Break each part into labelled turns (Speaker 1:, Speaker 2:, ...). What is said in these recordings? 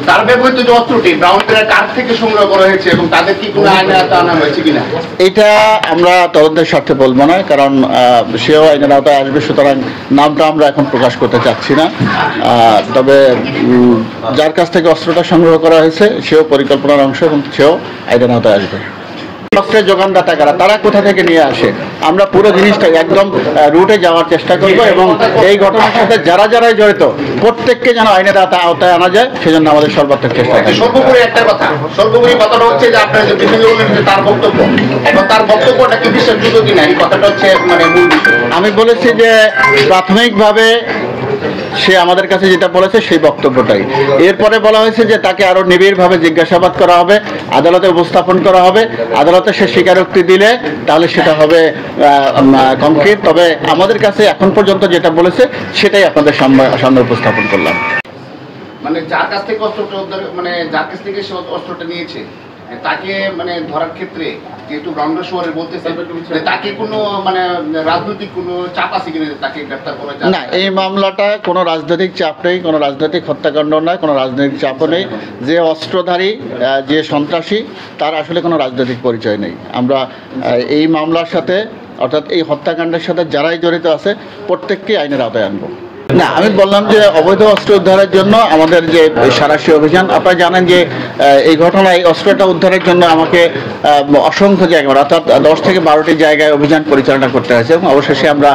Speaker 1: তার ব্যবহৃত যে অস্ত্রটি ব্রাউনদের কার থেকে সংগ্রহ করা হয়েছে এবং তাদের কি কোনো আইনের আওতায় আনা হয়েছে কিনা,
Speaker 2: এটা আমরা তদন্তের স্বার্থে বলবো না, কারণ সেও আইনের আওতায় আসবে, সুতরাং নামটা আমরা এখন প্রকাশ করতে চাচ্ছি না। তবে যার কাছ থেকে অস্ত্রটা সংগ্রহ করা হয়েছে সেও পরিকল্পনার অংশ এবং সেও আইনের আওতায় আসবে। অস্ত্রের যোগানদাতা কারা, তারা কোথা থেকে নিয়ে আসে, আমরা পুরো জিনিসটা একদম রুটে যাওয়ার চেষ্টা করব এবং এই ঘটনার সাথে যারা জড়িত প্রত্যেককে যেন আইনের আওতায় আনা যায় সেজন্য আমাদের সর্বাত্মক চেষ্টা।
Speaker 1: সর্বোপরি একটা কথা, সর্বোপরি কথাটা হচ্ছে যে আপনারা যে বিভিন্ন বললেন যে তার বক্তব্য, এবং তার বক্তব্যটা কি বিশ্বাসযোগ্য কিনা এই কথাটা হচ্ছে মানে মূল বিষয়।
Speaker 2: আমি বলেছি যে প্রাথমিকভাবে সে আমাদের কাছে যেটা বলেছে সেই বক্তব্যটাই। এরপরে বলা হয়েছে যে তাকে আরো নিবিড়ভাবে জিজ্ঞাসাবাদ করা হবে, আদালতে উপস্থাপন করা হবে, আদালতে সে স্বীকারোক্তি দিলে তাহলে সেটা হবে কংক্রিট। তবে আমাদের কাছে এখন পর্যন্ত যেটা বলেছে সেটাই আপনাদের সামনে উপস্থাপন করলাম।
Speaker 1: মানে যার কাছ থেকে অস্ত্রটা উদ্ধার, মানে যার কাছ থেকে সে অস্ত্রটা নিয়েছে তাকে মানে ধরার ক্ষেত্রে যেহেতু ব্রাউন্ডার শহরে বলতেছে তাকে কোনো মানে রাজনৈতিক কোনো চাপ আছে কিনা তাকে গ্রেফতার করা যায়
Speaker 2: না, এই মামলাটা কোনো রাজনৈতিক চাপ নেই, কোনো রাজনৈতিক হত্যাকাণ্ড নয়, কোনো রাজনৈতিক চাপও নেই। যে অস্ত্রধারী, যে সন্ত্রাসী, তার আসলে কোনো রাজনৈতিক পরিচয় নেই। আমরা এই মামলার সাথে অর্থাৎ এই হত্যাকাণ্ডের সাথে যারাই জড়িত আছে প্রত্যেককে আইনের আওতায় আনবো। না, আমি বললাম যে অবৈধ অস্ত্র উদ্ধারের জন্য আমাদের যে সাঁড়াশি অভিযান, আপনারা জানেন যে এই ঘটনায় অস্ত্রটা উদ্ধারের জন্য আমাকে অসংখ্য জায়গায় অর্থাৎ 10 থেকে 12টি জায়গায় অভিযান পরিচালনা করতে হয়েছে এবং অবশেষে আমরা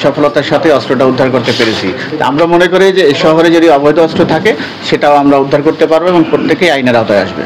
Speaker 2: সফলতার সাথে অস্ত্রটা উদ্ধার করতে পেরেছি। আমরা মনে করি যে এই শহরে যদি অবৈধ অস্ত্র থাকে সেটাও আমরা উদ্ধার করতে পারবো এবং প্রত্যেকেই আইনের আওতায় আসবে।